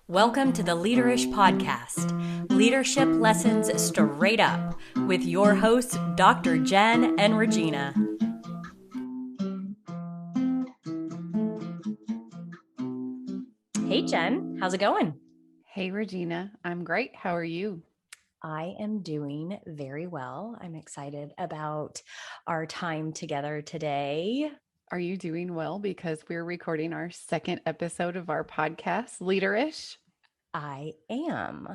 Welcome to the Leaderish Podcast, leadership lessons straight up, with your hosts, Dr. Jen and Regina. Hey, Jen, how's it going? Hey, Regina. I'm great. How are you? I am doing very well. I'm excited about our time together today. Are you doing well? Because we're recording our second episode of our podcast, Leaderish. I am.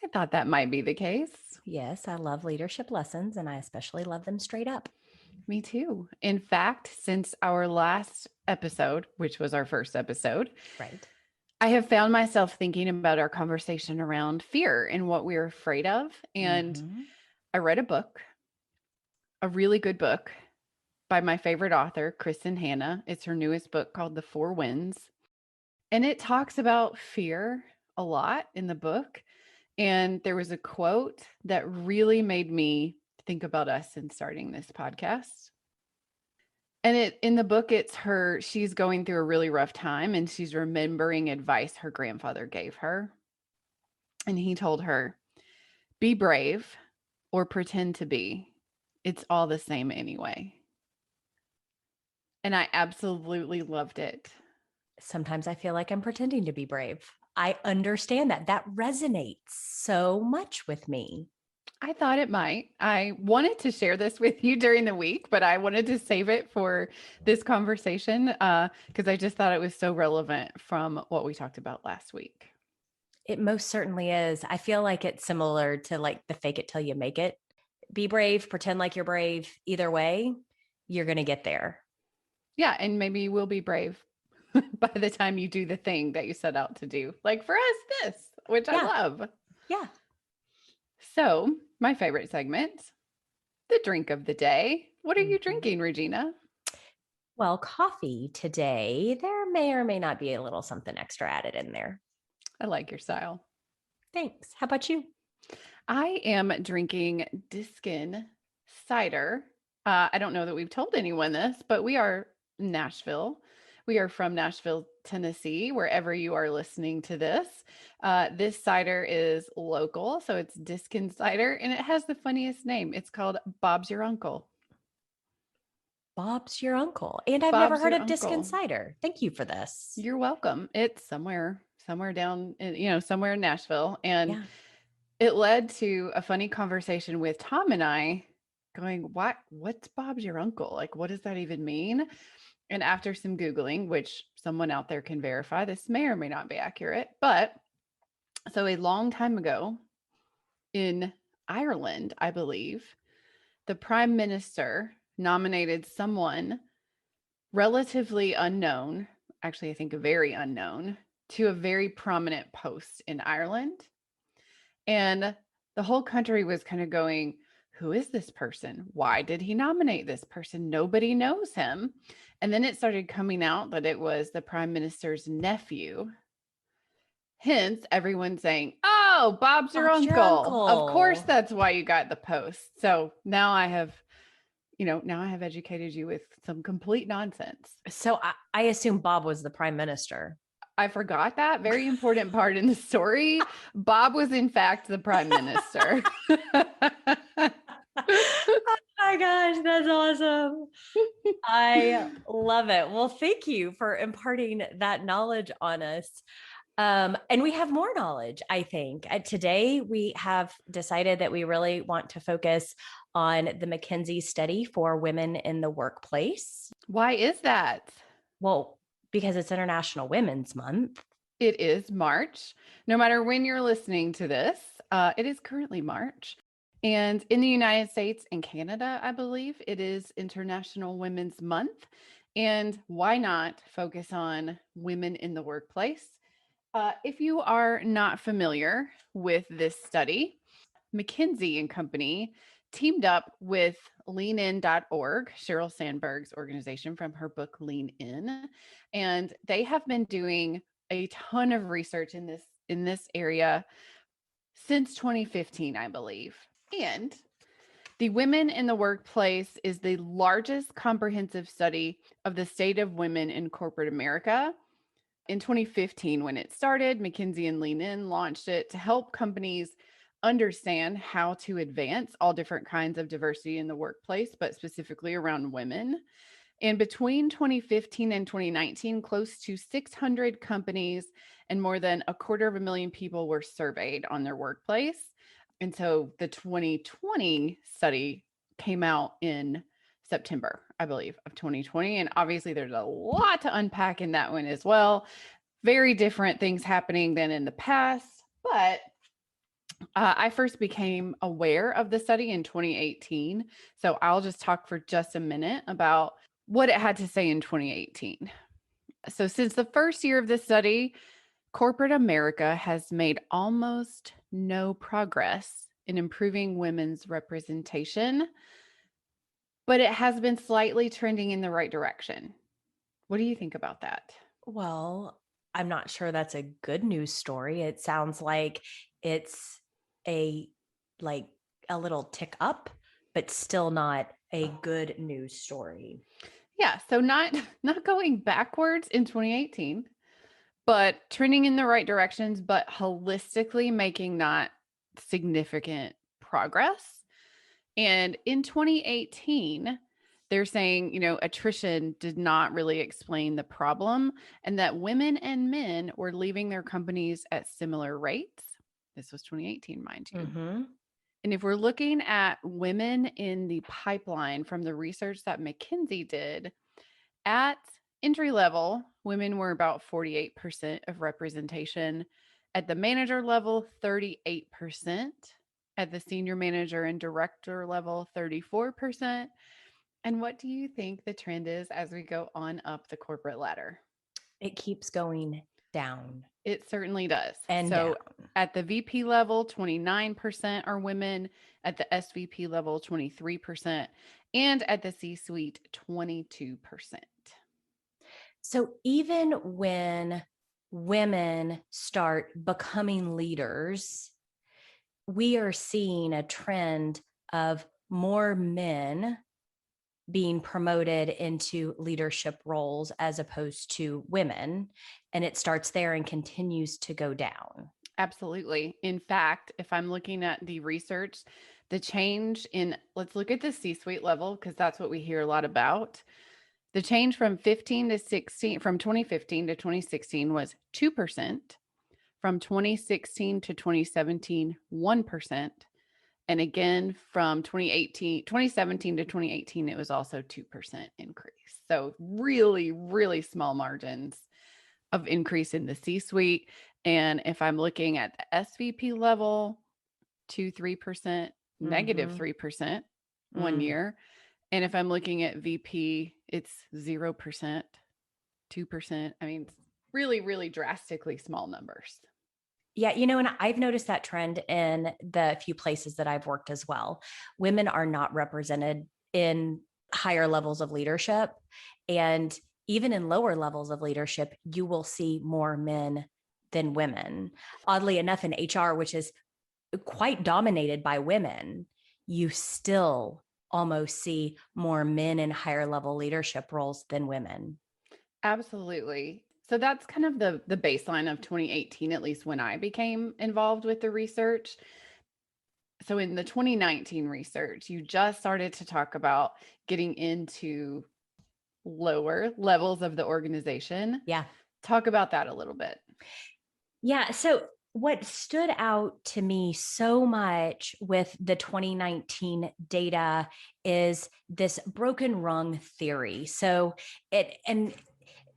I thought that might be the case. Yes, I love leadership lessons, and I especially love them straight up. Me too. In fact, since our last episode, which was our first episode, Right. I have found myself thinking about our conversation around fear and what we're afraid of. And I read a book, a really good book by my favorite author, Kristen Hanna. It's her newest book called The Four Winds. And it talks about fear a lot in the book. And there was a quote that really made me think about us in starting this podcast. And in the book, she's going through a really rough time and she's remembering advice her grandfather gave her. And he told her, be brave or pretend to be. It's all the same anyway. And I absolutely loved it. Sometimes I feel like I'm pretending to be brave. I understand that. That resonates so much with me. I thought it might. I wanted to share this with you during the week, but I wanted to save it for this conversation because I just thought it was so relevant from what we talked about last week. It most certainly is. I feel like it's similar to like the fake it till you make it. Be brave, pretend like you're brave. Either way, you're going to get there. Yeah. And maybe you will be brave by the time you do the thing that you set out to do. Like for us, this, which I love. Yeah. So my favorite segment, the drink of the day. What are you drinking, Regina? Well, coffee today. There may or may not be a little something extra added in there. I like your style. Thanks. How about you? I am drinking Diskin cider. I don't know that we've told anyone this, but we are Nashville. We are from Nashville, Tennessee, wherever you are listening to this. This cider is local, so it's Diskin cider, and it has the funniest name. It's called Bob's Your Uncle. Bob's Your Uncle. And I've never heard of Diskin cider. Thank you for this. You're welcome. It's somewhere down, somewhere in Nashville. And it led to a funny conversation with Tom and I going, what's Bob's Your Uncle? Like, what does that even mean? And after some Googling, which someone out there can verify, this may or may not be accurate, but so a long time ago in Ireland, I believe, the prime minister nominated someone relatively unknown, actually, I think very unknown, to a very prominent post in Ireland. And the whole country was kind of going, who is this person? Why did he nominate this person? Nobody knows him. And then it started coming out that it was the prime minister's nephew. Hence, everyone saying, oh, Bob's your uncle. Of course, that's why you got the post. So now I have educated you with some complete nonsense. So I assume Bob was the prime minister. I forgot that very important part in the story. Bob was in fact the prime minister. Oh my gosh, that's awesome. I love it. Well, thank you for imparting that knowledge on us. And we have more knowledge, I think. Today, we have decided that we really want to focus on the McKinsey study for women in the workplace. Why is that? Well, because it's International Women's Month. It is March. No matter when you're listening to this, it is currently March. And in the United States and Canada, I believe it is International Women's Month. And why not focus on women in the workplace? If you are not familiar with this study, McKinsey and Company teamed up with leanin.org, Sheryl Sandberg's organization from her book Lean In, and they have been doing a ton of research in this area since 2015, I believe. And the Women in the Workplace is the largest comprehensive study of the state of women in corporate America In 2015, when it started, McKinsey and Lean In launched it to help companies understand how to advance all different kinds of diversity in the workplace, but specifically around women. And between 2015 and 2019, close to 600 companies and more than 250,000 people were surveyed on their workplace. And so the 2020 study came out in September, I believe, of 2020. And obviously, there's a lot to unpack in that one as well. Very different things happening than in the past. But I first became aware of the study in 2018. So I'll just talk for just a minute about what it had to say in 2018. So, since the first year of the study, corporate America has made almost no progress in improving women's representation, but it has been slightly trending in the right direction. What do you think about that? Well, I'm not sure that's a good news story. It sounds like it's a like a little tick up, but still not a good news story. Yeah, so not going backwards in 2018, but trending in the right directions, but holistically making not significant progress. And in 2018, they're saying, attrition did not really explain the problem and that women and men were leaving their companies at similar rates. This was 2018, mind you. Mm-hmm. And if we're looking at women in the pipeline from the research that McKinsey did, at entry level, women were about 48% of representation. At the manager level, 38%. At the senior manager and director level, 34%. And what do you think the trend is as we go on up the corporate ladder? It keeps going down. It certainly does. And so down. At the VP level, 29% are women. At the SVP level, 23%. And at the C-suite, 22%. So even when women start becoming leaders, we are seeing a trend of more men being promoted into leadership roles as opposed to women. And it starts there and continues to go down. Absolutely. In fact, if I'm looking at the research, the change in, let's look at the C-suite level, because that's what we hear a lot about. The change from 15 to 16, from 2015 to 2016 was 2%. From 2016 to 2017, 1%. And again, from 2017 to 2018, it was also 2% increase. So really, really small margins of increase in the C-suite. And if I'm looking at the SVP level, 3%, negative 3% 1 year. And if I'm looking at VP, it's 0%, 2%. I mean, really, really drastically small numbers. Yeah, and I've noticed that trend in the few places that I've worked as well. Women are not represented in higher levels of leadership. And even in lower levels of leadership, you will see more men than women. Oddly enough, in HR, which is quite dominated by women, you still almost see more men in higher level leadership roles than women. Absolutely. So that's kind of the baseline of 2018, at least when I became involved with the research. So in the 2019 research, you just started to talk about getting into lower levels of the organization. Yeah. Talk about that a little bit. Yeah. So what stood out to me so much with the 2019 data is this broken rung theory. So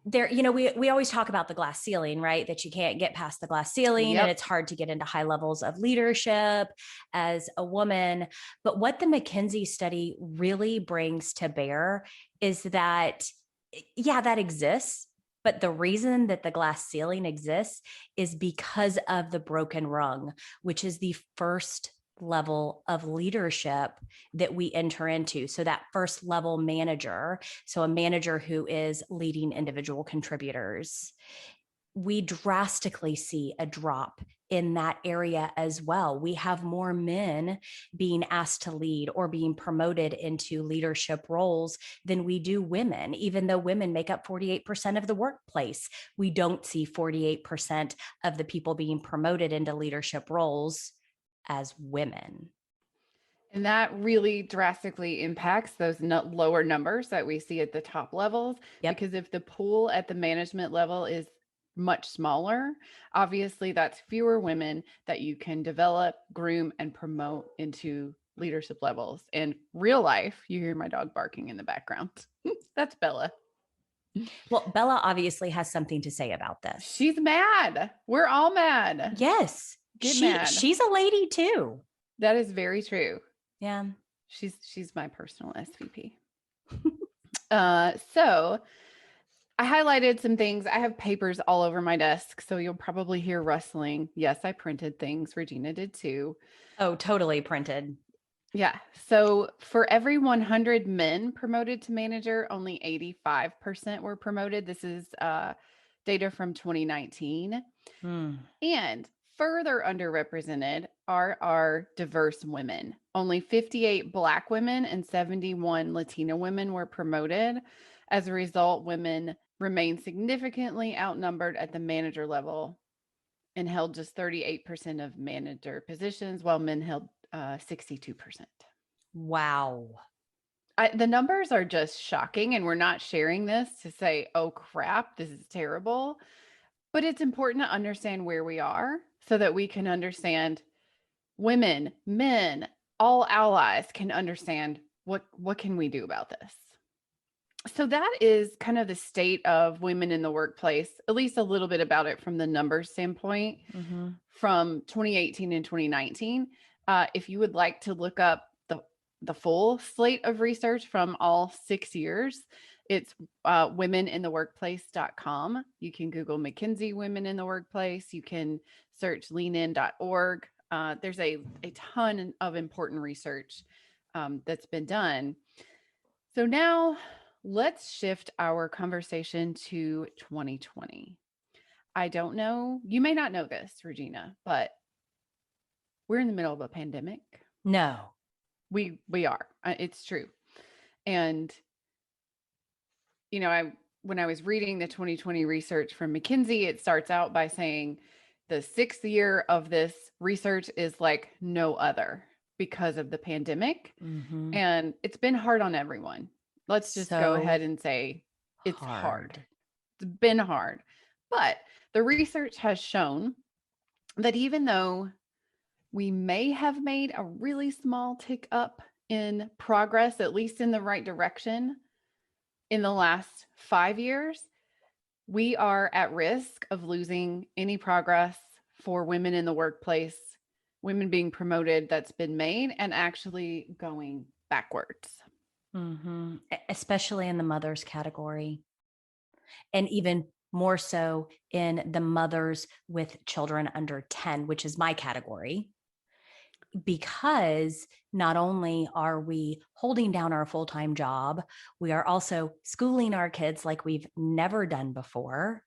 we always talk about the glass ceiling, right? That you can't get past the glass ceiling. Yep. And it's hard to get into high levels of leadership as a woman. But what the McKinsey study really brings to bear is that, yeah, that exists. But the reason that the glass ceiling exists is because of the broken rung, which is the first level of leadership that we enter into. So that first level manager, so a manager who is leading individual contributors, we drastically see a drop in that area as well. We have more men being asked to lead or being promoted into leadership roles than we do women. Even though women make up 48% of the workplace, we don't see 48% of the people being promoted into leadership roles as women. And that really drastically impacts those lower numbers that we see at the top levels. Yep. Because if the pool at the management level is much smaller, obviously that's fewer women that you can develop, groom, and promote into leadership levels. In real life, you hear my dog barking in the background. That's Bella. Well, Bella obviously has something to say about this. She's mad. We're all mad. Yes. Get mad. She's a lady too. That is very true. Yeah. She's my personal SVP. So I highlighted some things. I have papers all over my desk, so you'll probably hear rustling. Yes, I printed things. Regina did too. Oh, totally printed. Yeah. So for every 100 men promoted to manager, only 85% were promoted. This is data from 2019. And further underrepresented are our diverse women. Only 58 Black women and 71 Latina women were promoted. As a result, women remain significantly outnumbered at the manager level and held just 38% of manager positions, while men held 62%. Wow. The numbers are just shocking, and we're not sharing this to say, oh crap, this is terrible. But it's important to understand where we are so that we can understand women, men, all allies can understand what can we do about this. So that is kind of the state of women in the workplace, at least a little bit about it from the numbers standpoint from 2018 and 2019. If you would like to look up the full slate of research from all 6 years, it's womenintheworkplace.com. You can Google McKinsey Women in the Workplace. You can search leanin.org. There's a ton of important research that's been done. So now let's shift our conversation to 2020. I don't know, you may not know this, Regina, but we're in the middle of a pandemic. No. We are. It's true. And when I was reading the 2020 research from McKinsey, it starts out by saying the 6th year of this research is like no other because of the pandemic. And it's been hard on everyone. Let's just go ahead and say it's hard. It's been hard. But the research has shown that even though we may have made a really small tick up in progress, at least in the right direction, in the last 5 years, we are at risk of losing any progress for women in the workplace, women being promoted that's been made, and actually going backwards. Especially in the mothers category. And even more so in the mothers with children under 10, which is my category. Because not only are we holding down our full-time job, we are also schooling our kids like we've never done before.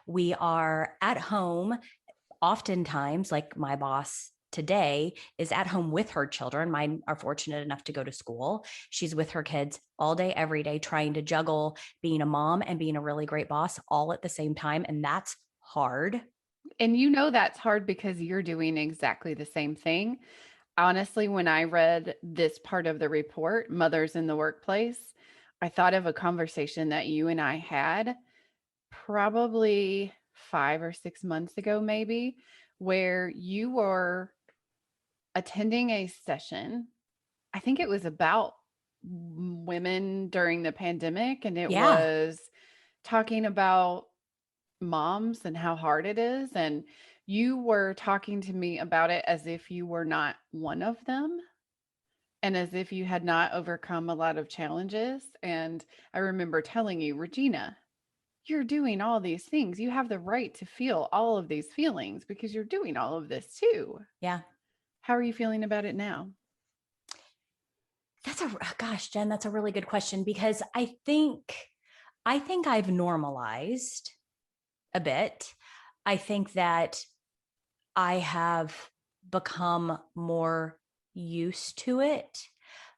We are at home, oftentimes, like my boss today is at home with her children. Mine are fortunate enough to go to school. She's with her kids all day, every day, trying to juggle being a mom and being a really great boss all at the same time. And that's hard. And that's hard because you're doing exactly the same thing. Honestly, when I read this part of the report, Mothers in the Workplace, I thought of a conversation that you and I had probably 5 or 6 months ago, maybe, where you were attending a session. I think it was about women during the pandemic, and it was talking about moms and how hard it is. And you were talking to me about it as if you were not one of them and as if you had not overcome a lot of challenges. And I remember telling you, Regina, you're doing all these things. You have the right to feel all of these feelings because you're doing all of this too. Yeah. How are you feeling about it now? Gosh, Jen, that's a really good question, because I think I've normalized a bit. I think that I have become more used to it,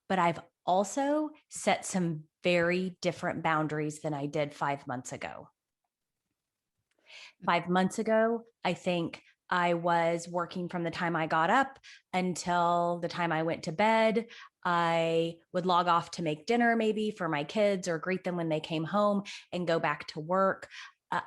but I've also set some very different boundaries than I did 5 months ago. 5 months ago, I think I was working from the time I got up until the time I went to bed. I would log off to make dinner maybe for my kids or greet them when they came home and go back to work.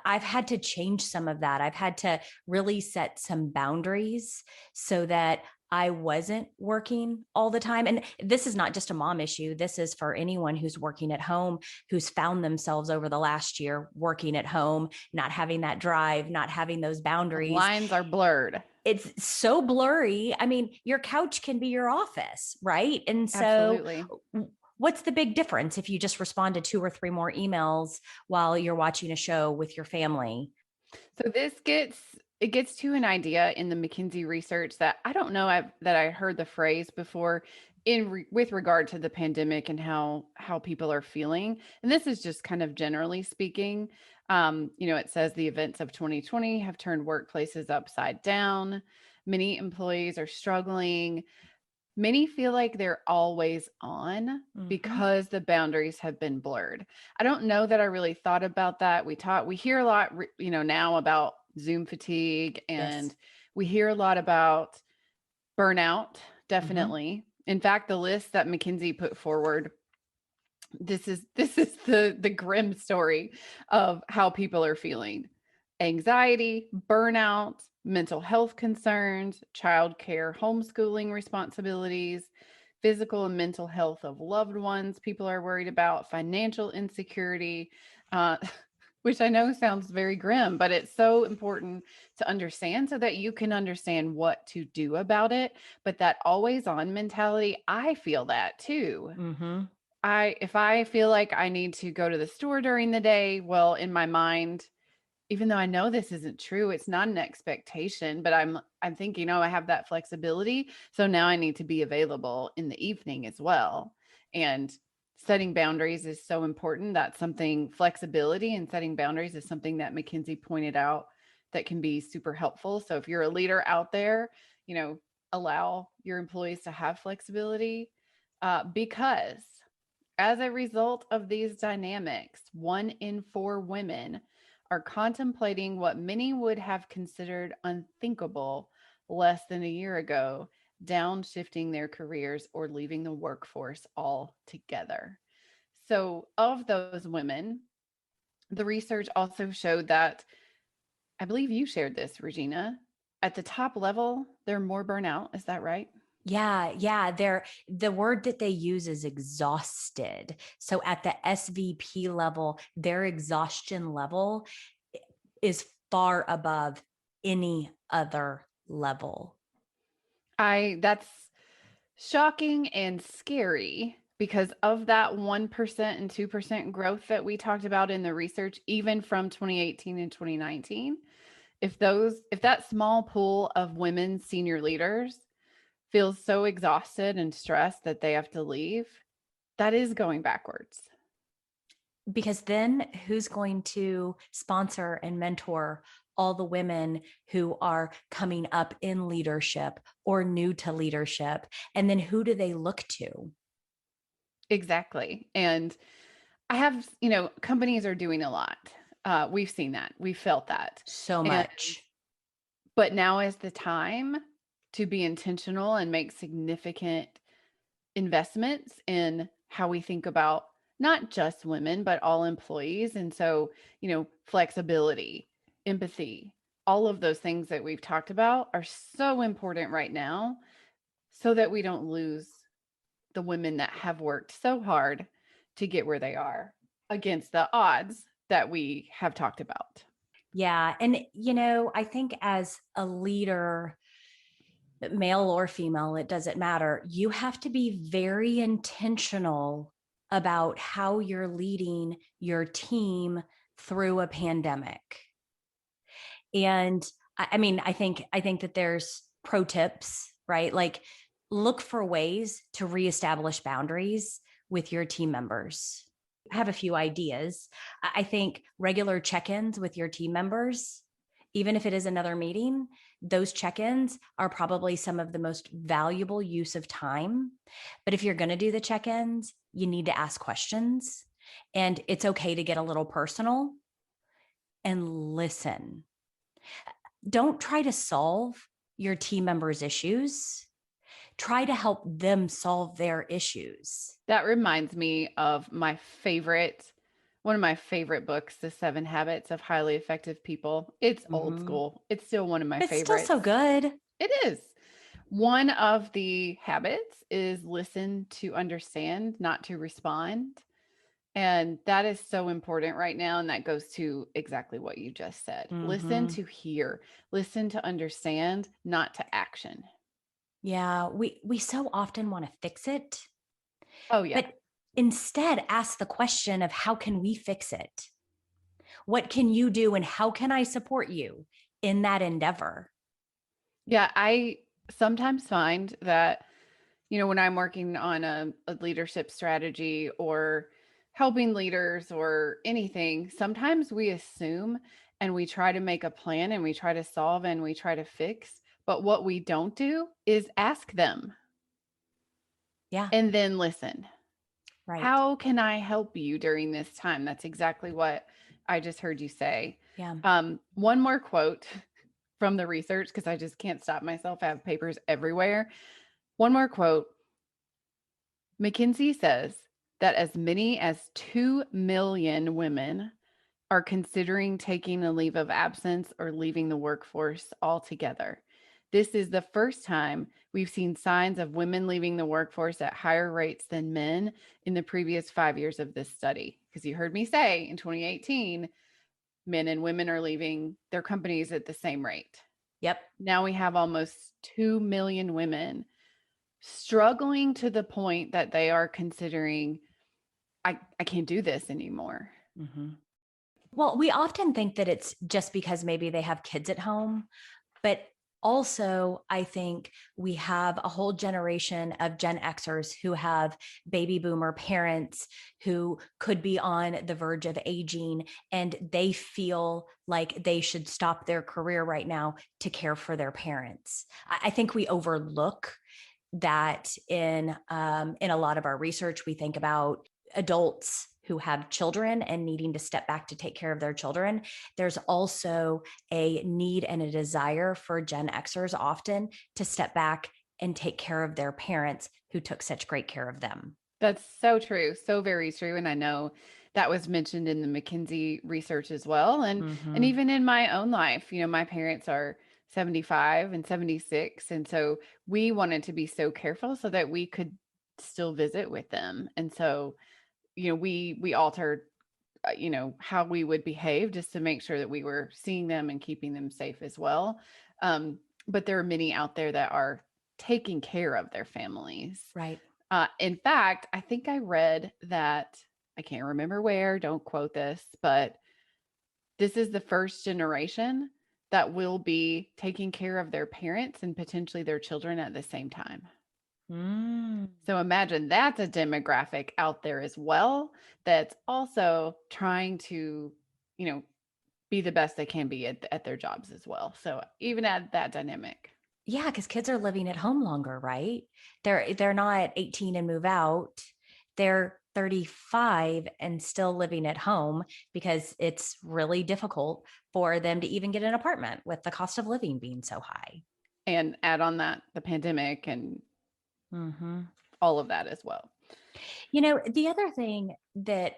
I've had to change some of that. I've had to really set some boundaries so that I wasn't working all the time. And this is not just a mom issue. This is for anyone who's working at home, who's found themselves over the last year working at home, not having that drive, not having those The boundaries. lines are blurred. It's so blurry. I mean, your couch can be your office, right? And so Absolutely. what's the big difference if you just respond to 2 or 3 more emails while you're watching a show with your family? So it gets to an idea in the McKinsey research that I don't know that I heard the phrase before with regard to the pandemic and how people are feeling. And this is just kind of generally speaking. It says the events of 2020 have turned workplaces upside down. Many employees are struggling. Many feel like they're always on because the boundaries have been blurred. I don't know that I really thought about that. We hear a lot, now about Zoom fatigue, and Yes. we hear a lot about burnout, Mm-hmm. definitely. In fact, the list that McKinsey put forward, this is the grim story of how people are feeling. Anxiety, burnout, mental health concerns, childcare, homeschooling responsibilities, physical and mental health of loved ones people are worried about, financial insecurity, uh, which I know sounds very grim, but it's so important to understand so that you can understand what to do about it. But that always on mentality, I feel that too. Mm-hmm. If I feel like I need to go to the store during the day, well, in my mind, even though I know this isn't true, it's not an expectation, but I'm thinking, oh, I have that flexibility. So now I need to be available in the evening as well. And setting boundaries is so important. That's something flexibility and setting boundaries is something that McKinsey pointed out that can be super helpful. So if you're a leader out there, allow your employees to have flexibility because as a result of these dynamics, 1 in 4 women are contemplating what many would have considered unthinkable less than a year ago, downshifting their careers or leaving the workforce altogether. So, of those women, the research also showed that, I believe you shared this, Regina, at the top level, they're more burnout. Is that right? Yeah. The word that they use is exhausted. So at the SVP level, their exhaustion level is far above any other level. That's shocking and scary because of that 1% and 2% growth that we talked about in the research, even from 2018 and 2019. If that small pool of women senior leaders feels so exhausted and stressed that they have to leave, that is going backwards. Because then who's going to sponsor and mentor all the women who are coming up in leadership or new to leadership? And then who do they look to? Exactly. And I have, companies are doing a lot. We've seen that. We've felt that. So And much. but now is the time to be intentional and make significant investments in how we think about not just women, but all employees. And so, flexibility, empathy, all of those things that we've talked about are so important right now so that we don't lose the women that have worked so hard to get where they are against the odds that we have talked about. Yeah. And, I think as a leader, male or female, it doesn't matter. You have to be very intentional about how you're leading your team through a pandemic. And I mean, I think that there's pro tips, right? Like look for ways to reestablish boundaries with your team members. I have a few ideas. I think regular check-ins with your team members, even if it is another meeting, those check-ins are probably some of the most valuable use of time. But if you're going to do the check-ins, you need to ask questions, and it's okay to get a little personal and listen. Don't try to solve your team members' issues. Try to help them solve their issues. That reminds me of one of my favorite books, The 7 Habits of Highly Effective People. It's old school. It's still one of my It's favorites. still so good. It is. One of the habits is listen to understand, not to respond. And that is so important right now. And that goes to exactly what you just said. Listen to hear, listen to understand, not to action. Yeah, we so often want to fix it. Oh, yeah. But instead, ask the question of how can we fix it? What can you do and how can I support you in that endeavor? Yeah, I sometimes find that, when I'm working on a leadership strategy or helping leaders or anything, sometimes we assume and we try to make a plan and we try to solve and we try to fix. But what we don't do is ask them. Yeah. And then listen. Right. How can I help you during this time? That's exactly what I just heard you say. Yeah. One more quote from the research, because I just can't stop myself. I have papers everywhere. One more quote. McKinsey says that as many as 2 million women are considering taking a leave of absence or leaving the workforce altogether. This is the first time we've seen signs of women leaving the workforce at higher rates than men in the previous 5 years of this study. Because you heard me say in 2018, men and women are leaving their companies at the same rate. Yep. Now we have almost 2 million women struggling to the point that they are considering, I can't do this anymore. Mm-hmm. Well, we often think that it's just because maybe they have kids at home, but also I think we have a whole generation of Gen Xers who have baby boomer parents who could be on the verge of aging, and they feel like they should stop their career right now to care for their parents. I think we overlook that in a lot of our research. We think about adults who have children and needing to step back to take care of their children. There's also a need and a desire for Gen Xers often to step back and take care of their parents who took such great care of them. That's so true. So very true. And I know that was mentioned in the McKinsey research as well. And even in my own life, my parents are 75 and 76. And so we wanted to be so careful so that we could still visit with them. And so, we altered, how we would behave just to make sure that we were seeing them and keeping them safe as well. But there are many out there that are taking care of their families. Right. In fact, I think I read that, I can't remember where, don't quote this, but this is the first generation that will be taking care of their parents and potentially their children at the same time. So imagine that's a demographic out there as well that's also trying to, be the best they can be at their jobs as well. So even at that dynamic. Yeah, because kids are living at home longer, right? They're not 18 and move out. They're 35 and still living at home because it's really difficult for them to even get an apartment with the cost of living being so high. And add on that the pandemic and all of that as well. The other thing that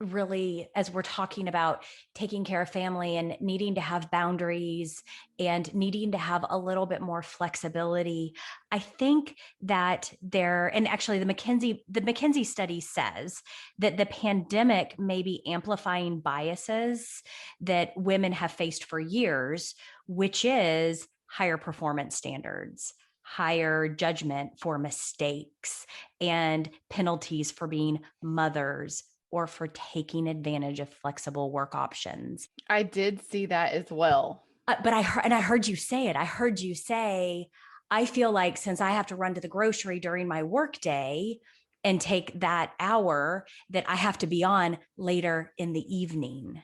really, as we're talking about taking care of family and needing to have boundaries and needing to have a little bit more flexibility, I think that and actually the McKinsey study says that the pandemic may be amplifying biases that women have faced for years, which is higher performance standards, higher judgment for mistakes, and penalties for being mothers or for taking advantage of flexible work options. I did see that as well. But I heard you say it. I heard you say, I feel like since I have to run to the grocery during my work day and take that hour, that I have to be on later in the evening.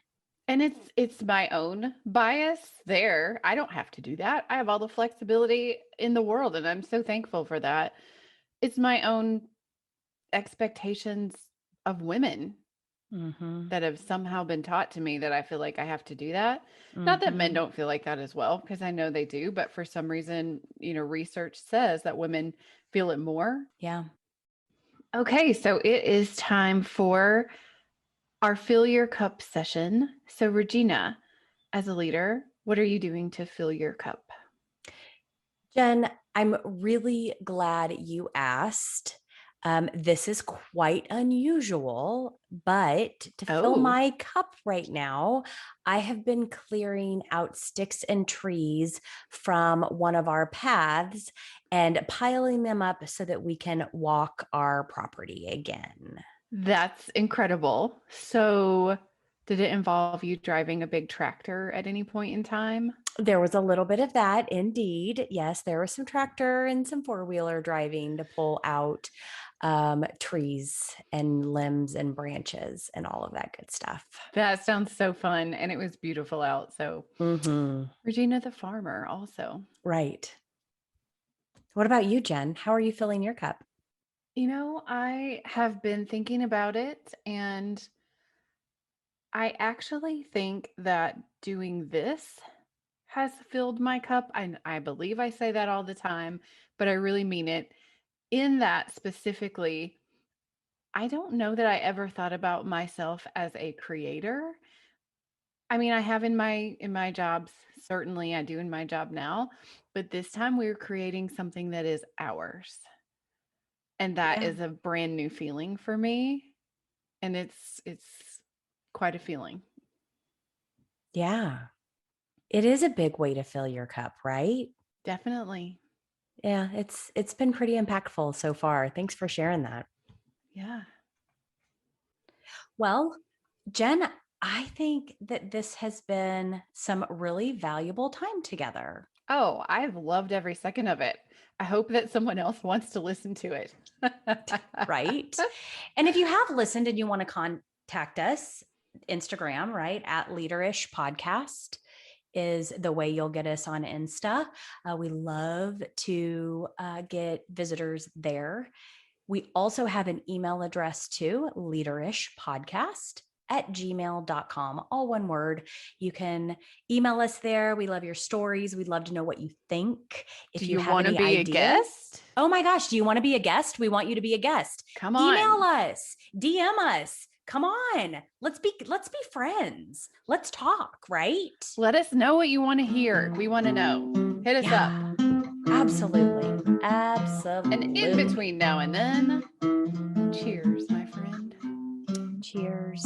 And it's my own bias there. I don't have to do that. I have all the flexibility in the world, and I'm so thankful for that. It's my own expectations of women Mm-hmm. that have somehow been taught to me that I feel like I have to do that. Not that men Mm-hmm. don't feel like that as well, because I know they do, but for some reason, research says that women feel it more. Yeah. Okay, so it is time for our fill your cup session. So, Regina, as a leader, what are you doing to fill your cup? Jen, I'm really glad you asked. This is quite unusual, but to fill Oh, my cup right now, I have been clearing out sticks and trees from one of our paths and piling them up so that we can walk our property again. that's incredible. So, did it involve you driving a big tractor at any point in time? There was a little bit of that, indeed. Yes, there was some tractor and some four-wheeler driving to pull out trees and limbs and branches and all of that good stuff. That sounds so fun. And it was beautiful out. So, Mm-hmm. Regina the farmer, also. Right. What about you, Jen? How are you filling your cup? I have been thinking about it, and I actually think that doing this has filled my cup. I believe I say that all the time, but I really mean it. In that specifically, I don't know that I ever thought about myself as a creator. I mean, I have in my jobs, certainly I do in my job now, but this time we're creating something that is ours. And that Yeah. is a brand new feeling for me, and it's quite a feeling. Yeah. It is a big way to fill your cup, right? Definitely. Yeah, it's been pretty impactful so far. Thanks for sharing that. Yeah. Well, Jen, I think that this has been some really valuable time together, Oh, I've loved every second of it. I hope that someone else wants to listen to it. right? And if you have listened and you want to contact us, Instagram, right, at Leaderish Podcast is the way you'll get us on Insta. We love to get visitors there. We also have an email address too, leaderishpodcast@gmail.com, all one word. You can email us there. We love your stories. We'd love to know what you think. Do If you you have want to any be a ideas, guest? oh my gosh, do you want to be a guest? We want you to be a guest. Come Email on. us, DM us. Come on. Let's be friends. Let's talk, right? Let us know what you want to hear. We want to know. Hit us up. Yeah. Absolutely. And in Absolutely. between now and then, cheers, my friend. Cheers.